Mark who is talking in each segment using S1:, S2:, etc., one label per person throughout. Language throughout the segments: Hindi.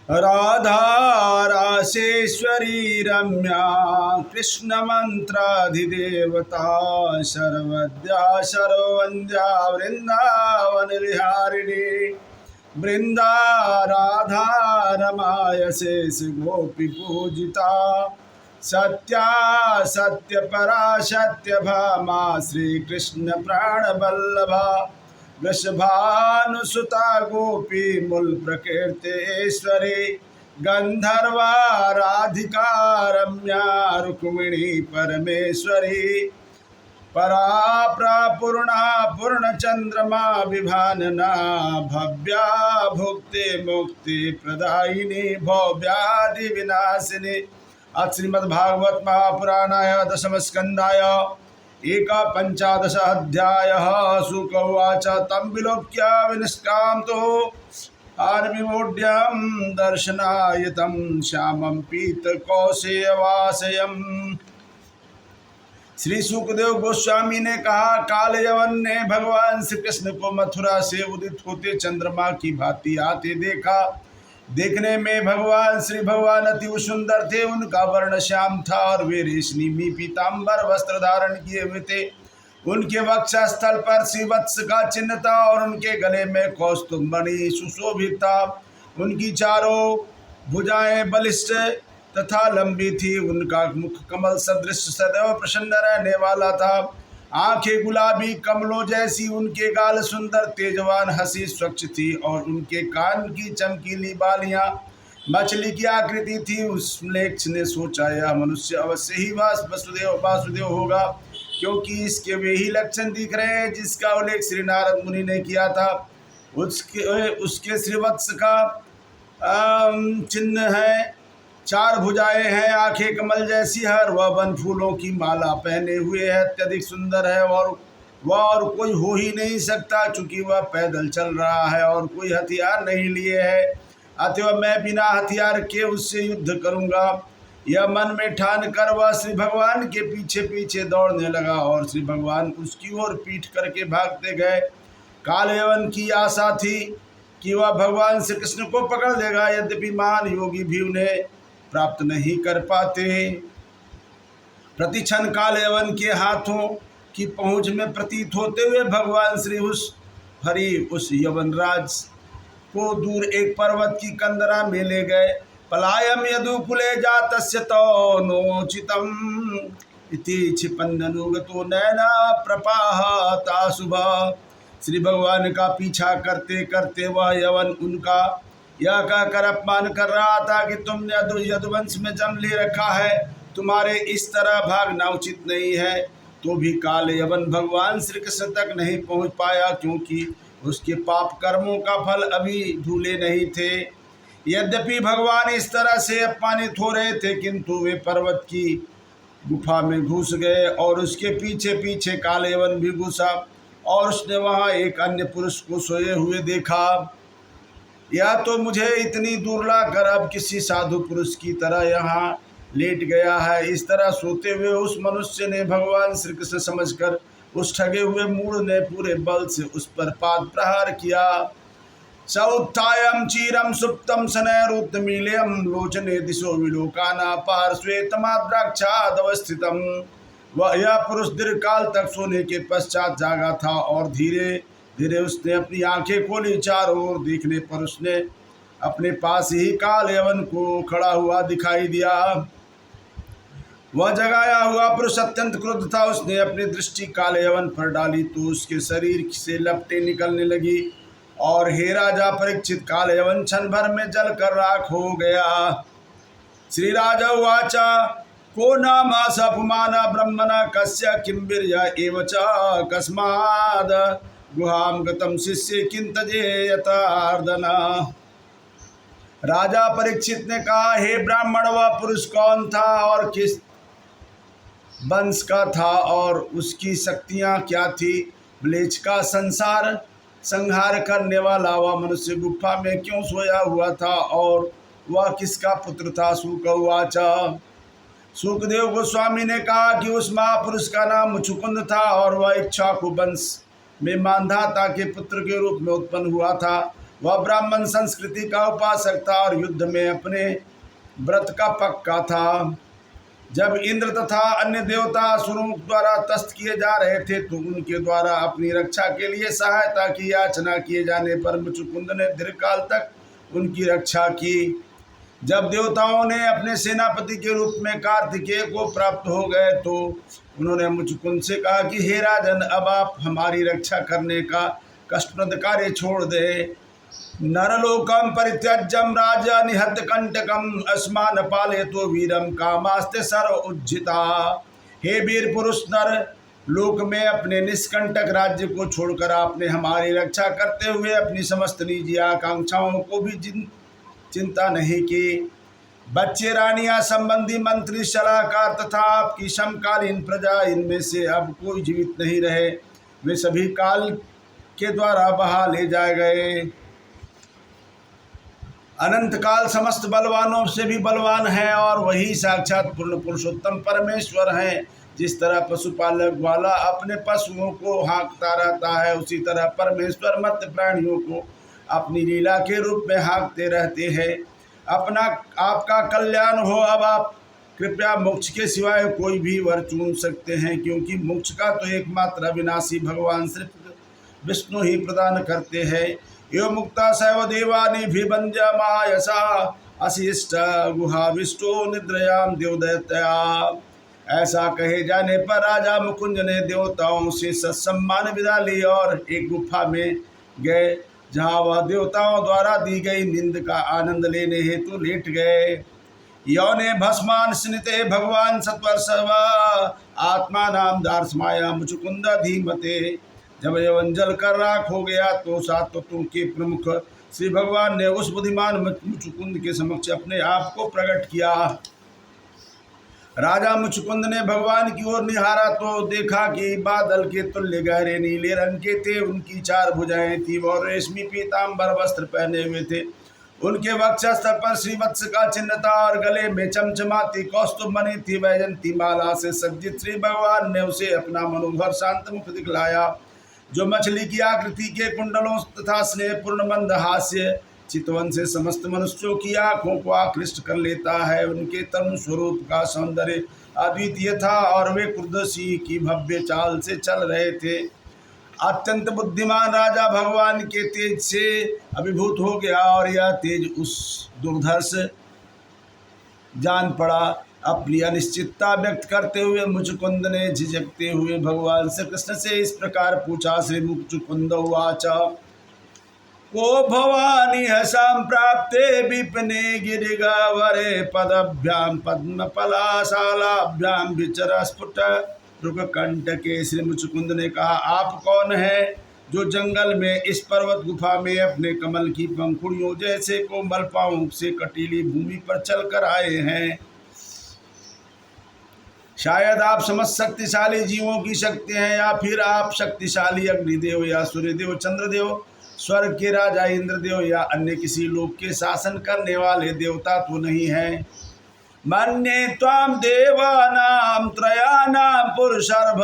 S1: राधा रासेश्वरी रम्या कृष्ण मंत्राधिदेवता सर्वद्या सर्ववन्द्या वृंदावन विहारिणी वृंदा राधा रमाय शेष गोपी पूजिता सत्या सत्य परा सत्य भामा श्री कृष्ण प्राण बल्लभा वृषभानुसुता गोपी मूल प्रकृतेश्वरी गंधर्वा राधिका रम्या रुक्मिणी परमेश्वरी परा पूर्णा पूर्ण चंद्रमा विभानना भव्या भुक्ति मुक्ति प्रदायिनी भव्यादि विनाशिनी। श्रीमद्भागवत महापुराणाय दशम स्कंदाय एक पंचादश अध्याय। शुक उवाच तं विलोक्य विनिष्क्रांतो आर्विमूढ्यं दर्शनाय तं श्यामं पीतकौशेयवासयम्। श्री सुखदेव गोस्वामी ने कहा, काल यवन ने भगवान श्री कृष्ण को मथुरा से उदित होते चंद्रमा की भांति आते देखा। देखने में भगवान श्री भगवान अति सुंदर थे। उनका वर्ण श्याम था और वे रेशमी पीताम्बर वस्त्र धारण किए हुए थे। उनके वक्षस्थल पर श्रीवत्स का चिन्ह था और उनके गले में कौस्तुभमणि सुशोभित था। उनकी चारों भुजाएं बलिष्ठ तथा लंबी थी। उनका मुख कमल सदृश सदैव प्रसन्न रहने वाला था। आंखें गुलाबी कमलों जैसी, उनके गाल सुंदर तेजवान हंसी स्वच्छ थी और उनके कान की चमकीली बालियां मछली की आकृति थी। उस म्लेच्छ ने सोचा, यह मनुष्य अवश्य ही वासुदेव होगा, क्योंकि इसके वे ही लक्षण दिख रहे हैं जिसका उल्लेख श्री नारद मुनि ने किया था। उसके श्रीवत्स का चिन्ह है, चार भुजाएं हैं, आंखें कमल जैसी है, वह वन फूलों की माला पहने हुए है, अत्यधिक सुंदर है और वह और कोई हो ही नहीं सकता, चूंकि वह पैदल चल रहा है और कोई हथियार नहीं लिए है। अतः मैं बिना हथियार के उससे युद्ध करूंगा। यह मन में ठान कर वह श्री भगवान के पीछे पीछे दौड़ने लगा और श्री भगवान उसकी ओर पीठ करके भागते गए। काल यवन की आशा थी कि वह भगवान श्री कृष्ण को पकड़ लेगा, यद्यपि महान योगी भी उन्हें प्राप्त नहीं कर पाते। प्रतिक्षण काल यवन के हाथों की पहुंच में प्रतीत होते हुए भगवान श्री उस यवनराज को दूर एक पर्वत की कंदरा में ले गए। पलायम यदुकुले जातस्य तो नोचितम इति क्षिपन्ननुगतो नैना प्रपाहता शुभा। श्री भगवान का पीछा करते करते वह यवन उनका यह कहकर अपमान कर रहा था कि तुमने यदुवंश में जन्म ले रखा है, तुम्हारे इस तरह भागना उचित नहीं है। तो भी काल यवन भगवान श्री कृष्ण तक नहीं पहुंच पाया, क्योंकि उसके पाप कर्मों का फल अभी धूले नहीं थे। यद्यपि भगवान इस तरह से अपमानित हो रहे थे, किंतु वे पर्वत की गुफा में घुस गए और उसके पीछे पीछे काल यवन भी घुसा और उसने वहां एक अन्य पुरुष को सोए हुए देखा। यह तो मुझे इतनी दूर लाकर अब किसी साधु पुरुष की तरह यहाँ लेट गया है। इस तरह सोते हुए उस मनुष्य ने भगवान श्री कृष्ण समझकर उस ठगे हुए मूढ़ ने पूरे बल से उस पर पाद प्रहार किया। सौत्थायम चीरम सुप्तम शनैरुत्तमीलयम लोचने दिशो विलोकाना पार्श्वेतमाद्राक्षादवस्थितम। वह यह पुरुष दीर्घकाल तक सोने के पश्चात जागा था और धीरे धीरे उसने अपनी आंखें खोली। चारों ओर देखने पर उसने अपने पास ही काल यवन को खड़ा हुआ दिखाई दिया। वह जगाया हुआ पुरुष अत्यंत क्रुद्ध था। उसने अपनी दृष्टि काल यवन पर डाली तो उसके शरीर से लपटें निकलने लगी और हे राजा परीक्षित, काल यवन क्षण भर में जलकर राख हो गया। श्री राजा उवाचा, को नामास अपमाना ब्रह्मणा कस्य किं वीर्य एव च कस्माद गुहाम गतम शिष्य किंतजे यथार्दना। राजा परीक्षित ने कहा, हे ब्राह्मण, वह पुरुष कौन था और किस वंश का था और उसकी शक्तियां क्या थी? म्लेच्छ का संहार करने वाला वह मनुष्य गुफा में क्यों सोया हुआ था और वह किसका पुत्र था? शुक उवाच। सुखदेव गोस्वामी ने कहा कि उस महापुरुष का नाम मुचुकुंद था और वह इक्ष्वाकु वंश में मांधाता के पुत्र के रूप में उत्पन्न हुआ था। वह ब्राह्मण संस्कृति का उपासक था और युद्ध में अपने व्रत का पक्का था। जब इंद्र तथा अन्य देवता असुरों द्वारा तस्त किए जा रहे थे तो उनके द्वारा अपनी रक्षा के लिए सहायता की याचना किए जाने पर मुचुकुंद ने दीर्घकाल तक उनकी रक्षा की। जब देवताओं ने अपने सेनापति के रूप में कार्तिकेय को प्राप्त हो गए तो उन्होंने मुचुकुंद से कहा कि हे राजन, अब आप हमारी रक्षा करने का कष्टप्रद कार्य छोड़ दे। नरलोकम परित्यज्यम राजा निहत कंटकम अस्मान पाले तो वीरम कामास्ते सर्व उज्जिता। हे वीर पुरुष, नर लोक में अपने निष्कंटक राज्य को छोड़कर आपने हमारी रक्षा करते हुए अपनी समस्त निजी आकांक्षाओं को भी चिंता नहीं की। बच्चे, रानियां, संबंधी, मंत्री, सलाहकार तथा आपकी समकालीन प्रजा, इनमें से अब कोई जीवित नहीं रहे। वे सभी काल के द्वारा बहा ले जाए गए। अनंत काल समस्त बलवानों से भी बलवान है और वही साक्षात पूर्ण पुरुषोत्तम परमेश्वर हैं। जिस तरह पशुपालक वाला अपने पशुओं को हाँकता रहता है, उसी तरह परमेश्वर मर्त्य प्राणियों को अपनी लीला के रूप में हाँकते रहते हैं। अपना आपका कल्याण हो। अब आप कृपया मोक्ष के सिवाय कोई भी वर चुन सकते हैं, क्योंकि मोक्ष का तो एकमात्र अविनाशी भगवान सिर्फ विष्णु ही प्रदान करते हैं। यो मुक्ता सैव देवानि भिभंजमायसा अशिष्ट गुहाविष्टो निद्रयाम देवदैत्या। ऐसा कहे जाने पर राजा मुकुंद ने देवताओं से सत्सम्मान विदा ली और एक गुफा में गए, जहाँ वह देवताओं द्वारा दी गई निंद का आनंद लेने हेतु लेट गए। यौने भस्मान स्निते भगवान सत्वर्षव आत्मा नाम दार्शमाया मुचुकुंद धीमते। जब यवन जल कर राख हो गया तो सात तत्वों के प्रमुख श्री भगवान ने उस बुद्धिमान मुचुकुंद के समक्ष अपने आप को प्रकट किया। राजा मुचुकुंद ने भगवान की ओर निहारा तो देखा कि बादल के तुल्य गहरे नीले रंग के थे। उनकी चार भुजाएं थी और रेशमी पीताम्बर वस्त्र पहने हुए थे। उनके वक्षस्थल पर श्रीवत्स का चिन्ह था और गले में चमचमाती कौस्तुभ बनी थी। वैजंती माला से सज्जित श्री भगवान ने उसे अपना मनोहर शांत मुख दिखलाया, जो मछली की आकृति के कुंडलों तथा स्नेहपूर्ण मंद हास्य चितवन से समस्त मनुष्यों की आंखों को आकृष्ट कर लेता है। उनके तरुण स्वरूप का सौंदर्य अद्वितीय था और वे कुर्दसी की भव्य चाल से चल रहे थे। अत्यंत बुद्धिमान राजा भगवान के तेज से अभिभूत हो गया और यह तेज उस दुर्धर्ष जान पड़ा। अपनी अनिश्चितता व्यक्त करते हुए मुचुकुंद ने झिझकते हुए भगवान श्री कृष्ण से इस प्रकार पूछा। श्री मुचुकुंद उवाच को भवानी संप्राप्ते विपिने गिरिगावरे पदभ्याम पद्मपलाशालाभ्याम विचर स्फुट रुककंटके। श्री मुचुकुंद ने कहा, आप कौन हैं जो जंगल में इस पर्वत गुफा में अपने कमल की पंखुड़ियों जैसे कोमल पांवों से कटीली भूमि पर चलकर आए हैं? शायद आप समस्त शक्तिशाली जीवों की शक्ति हैं, या फिर आप शक्तिशाली अग्निदेव या सूर्यदेव, चंद्रदेव, स्वर्ग के राजा इंद्रदेव या अन्य किसी लोक के शासन करने वाले देवता तो नहीं हैं। मन्ये त्वां देवानां त्रयाणां पुरुषर्भ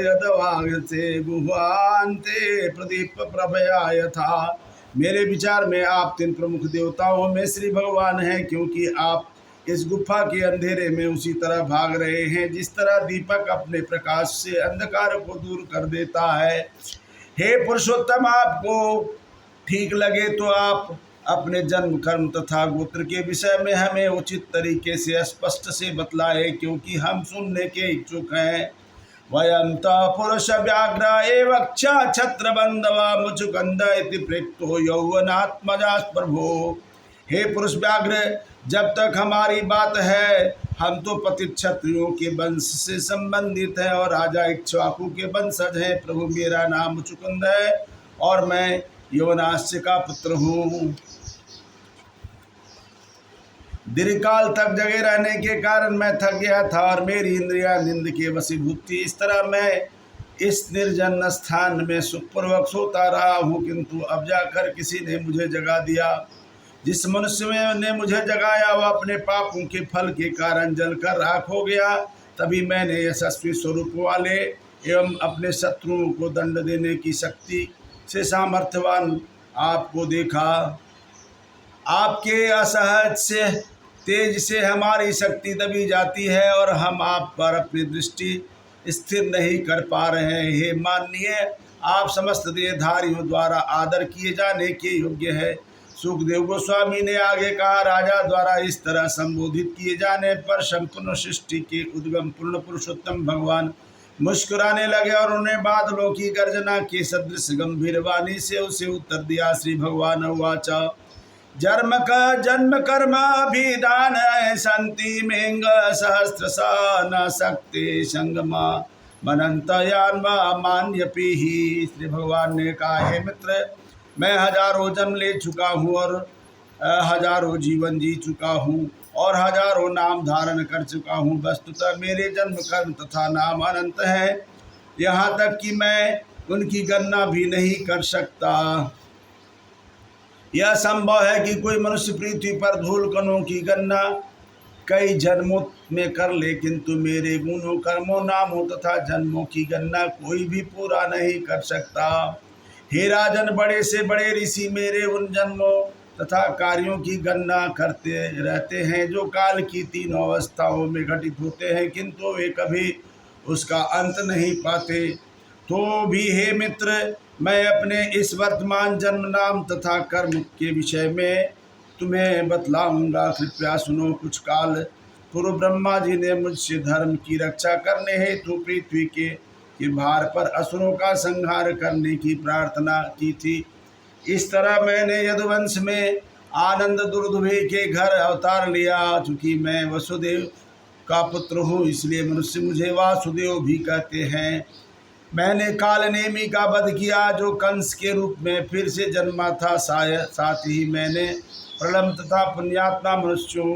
S1: यद्वागते गुहान्ते प्रदीप प्रभया यथा। मेरे विचार में आप तीन प्रमुख देवताओं में श्री भगवान हैं, क्योंकि आप इस गुफा के अंधेरे में उसी तरह भाग रहे हैं जिस तरह दीपक अपने प्रकाश से अंधकार को दूर कर देता है। हे पुरुषोत्तम, आपको ठीक लगे तो आप अपने जन्म, कर्म तथा गोत्र के विषय में हमें उचित तरीके से स्पष्ट से बतलाए, क्योंकि हम सुनने के इच्छुक हैं। वयं त पुरुष व्याघ्र एवं छत्र बंधवा मुचुकुंद इति प्रेक्तो यौवनात्मजा प्रभो। हे पुरुष व्याघ्र, जब तक हमारी बात है, हम तो पतित क्षत्रियों के वंश से संबंधित हैं और राजा इक्ष्वाकु के वंशज हैं। प्रभु, मेरा नाम मुचुकुंद है और मैं यवनाश्य का पुत्र हूँ। दीर्घकाल तक जगे रहने के कारण मैं थक गया था और मेरी इंद्रियां निंद के वशीभूत थी। इस तरह मैं इस निर्जन स्थान में सुखपूर्वक सोता रहा हूँ, किंतु अब जाकर किसी ने मुझे जगा दिया। जिस मनुष्य ने मुझे जगाया वह अपने पापों के फल के कारण जलकर राख हो गया। तभी मैंने यशस्वी स्वरूप वाले एवं अपने शत्रुओं को दंड देने की शक्ति से सामर्थ्यवान आपको देखा। आपके असहज से तेज से हमारी शक्ति दबी जाती है और हम आप पर अपनी दृष्टि स्थिर नहीं कर पा रहे हैं। हे माननीय, आप समस्त देहधारियों द्वारा आदर किए जाने के योग्य है। सुखदेव गोस्वामी ने आगे कहा, राजा द्वारा इस तरह संबोधित किए जाने पर संपूर्ण सृष्टि के उद्गम पूर्ण पुरुषोत्तम भगवान मुस्कुराने लगे और उन्हें बादलों की गर्जना के सदृश गंभीर वाणी से उसे उत्तर दिया। श्री भगवान उवाच, जन्म कर्माभिधान संति मेंग सहस्रसा न शक्ति संगमा मनंतयान्मा मान्यपि ही। श्री भगवान ने कहा, हे मित्र, मैं हजारों जन्म ले चुका हूँ और हजारों जीवन जी चुका हूँ और हजारों नाम धारण कर चुका हूँ। वस्तुतः मेरे जन्म कर्म तथा नाम अनंत हैं, यहाँ तक कि मैं उनकी गणना भी नहीं कर सकता। यह संभव है कि कोई मनुष्य पृथ्वी पर धूल कणों की गणना कई जन्मों में कर ले, किंतु मेरे गुणों कर्मों नामों तथा जन्मों की गणना कोई भी पूरा नहीं कर सकता। हे राजन, बड़े से बड़े ऋषि मेरे उन जन्मों तथा कार्यों की गणना करते रहते हैं जो काल की तीनों अवस्थाओं में घटित होते हैं, किंतु वे कभी उसका अंत नहीं पाते। तो भी हे मित्र, मैं अपने इस वर्तमान जन्म नाम तथा कर्म के विषय में तुम्हें बतलाऊंगा। कृपया सुनो। कुछ काल पूर्व ब्रह्मा जी ने मुझसे धर्म की रक्षा करने हेतु पृथ्वी के भार पर असुरों का संहार करने की प्रार्थना की थी। इस तरह मैंने यदुवंश में आनंद दुर्दुभे के घर अवतार लिया। चूँकि मैं वसुदेव का पुत्र हूँ, इसलिए मनुष्य मुझे वासुदेव भी कहते हैं। मैंने कालनेमी का वध किया जो कंस के रूप में फिर से जन्मा था। साथ ही मैंने प्रलम तथा पुण्यात्मा मनुष्यों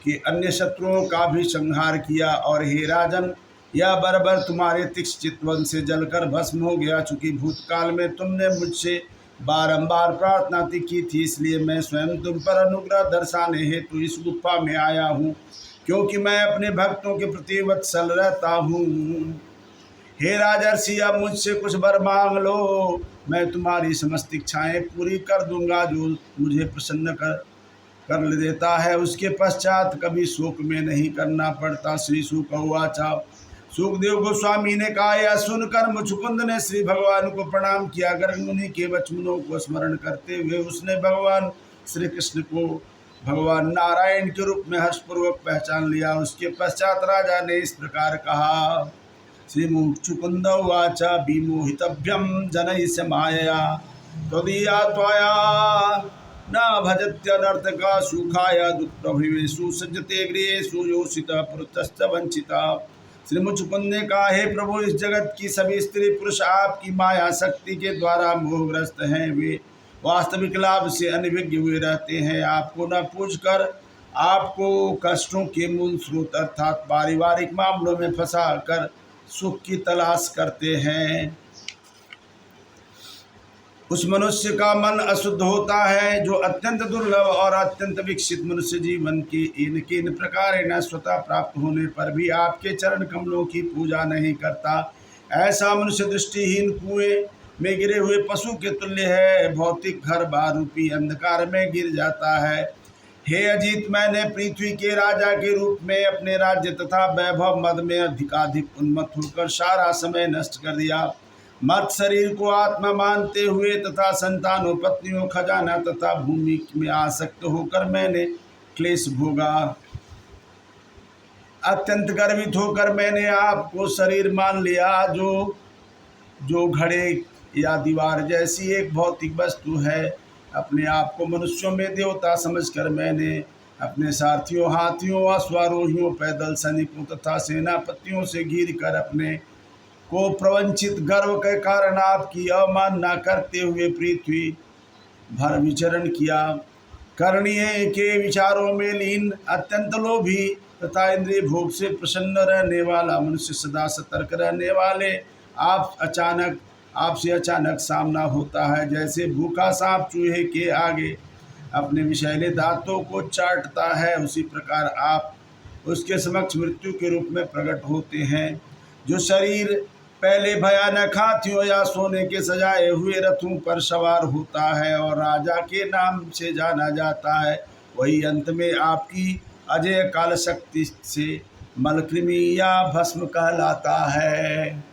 S1: के अन्य शत्रुओं का भी संहार किया। और हे राजन, यह बरबर तुम्हारे तीक्ष्ण चितवन से जलकर भस्म हो गया। चूँकि भूतकाल में तुमने मुझसे बारंबार प्रार्थना की थी, इसलिए मैं स्वयं तुम पर अनुग्रह दर्शाने हेतु इस गुफा में आया हूँ, क्योंकि मैं अपने भक्तों के प्रति वत्सल रहता हूँ। हे राजर्षि, अब मुझसे कुछ वर मांग लो, मैं तुम्हारी समस्त इच्छाएं पूरी कर दूंगा। जो मुझे प्रसन्न कर देता है उसके पश्चात कभी शोक में नहीं करना पड़ता। श्री शुक उवाच। सुखदेव गोस्वामी ने कहा, यह सुनकर मुचुकुंद ने श्री भगवान को प्रणाम किया। गर्ग मुनि के वचनों को स्मरण करते हुए उसने भगवान श्री कृष्ण को भगवान नारायण के रूप में हर्षपूर्वक पहचान लिया। उसके पश्चात राजा ने इस प्रकार कहा। श्री मुचुकुंद उवाच, विमोहितभ्यम जनैः मायया त्वदीया त्वया न भजत्यनर्थका सुखाय दुःखप्रभवेषु सज्जते गृहेषु योषितः पुरुषश्च वंचितः। श्री मुचुकुंद ने कहा, हे प्रभु, इस जगत की सभी स्त्री पुरुष आपकी माया शक्ति के द्वारा मोहग्रस्त हैं। वे वास्तविक लाभ से अनभिज्ञ हुए रहते हैं। आपको न पूछकर आपको कष्टों के मूल स्रोत अर्थात पारिवारिक मामलों में फंसा कर सुख की तलाश करते हैं। उस मनुष्य का मन अशुद्ध होता है जो अत्यंत दुर्लभ और अत्यंत विकसित मनुष्य जीवन की इन प्रकार न स्वतः प्राप्त होने पर भी आपके चरण कमलों की पूजा नहीं करता। ऐसा मनुष्य दृष्टिहीन कुएं में गिरे हुए पशु के तुल्य है, भौतिक घर बार रूपी अंधकार में गिर जाता है। हे अजीत, मैंने पृथ्वी के राजा के रूप में अपने राज्य तथा वैभव मद में अधिकाधिक उन्मत्त होकर सारा समय नष्ट कर दिया। मर्त शरीर को आत्मा मानते हुए तथा संतानों, पत्नियों, खजाना तथा भूमि में आसक्त होकर मैंने क्लेश भोगा। अत्यंत गर्वित होकर मैंने आपको शरीर मान लिया जो घड़े या दीवार जैसी एक भौतिक वस्तु है। अपने आप को मनुष्यों में देवता समझकर मैंने अपने साथियों, हाथियों, अश्वारोहियों, पैदल सैनिकों तथा सेनापतियों से घिर कर अपने को प्रवंचित गर्व के कारण आपकी अवमानना करते हुए पृथ्वी भर विचरण किया। करणीय के विचारों में लीन, अत्यंत लोभी तथा इंद्रिय भोग से प्रसन्न रहने वाला मनुष्य, सदा सतर्क रहने वाले आपसे अचानक सामना होता है। जैसे भूखा सांप चूहे के आगे अपने विषैले दांतों को चाटता है, उसी प्रकार आप उसके समक्ष मृत्यु के रूप में प्रकट होते हैं। जो शरीर पहले भयानक हाथियों या सोने के सजाए हुए रथों पर सवार होता है और राजा के नाम से जाना जाता है। वही अंत में आपकी अजय काल शक्ति से मलकृमि या भस्म कहलाता है।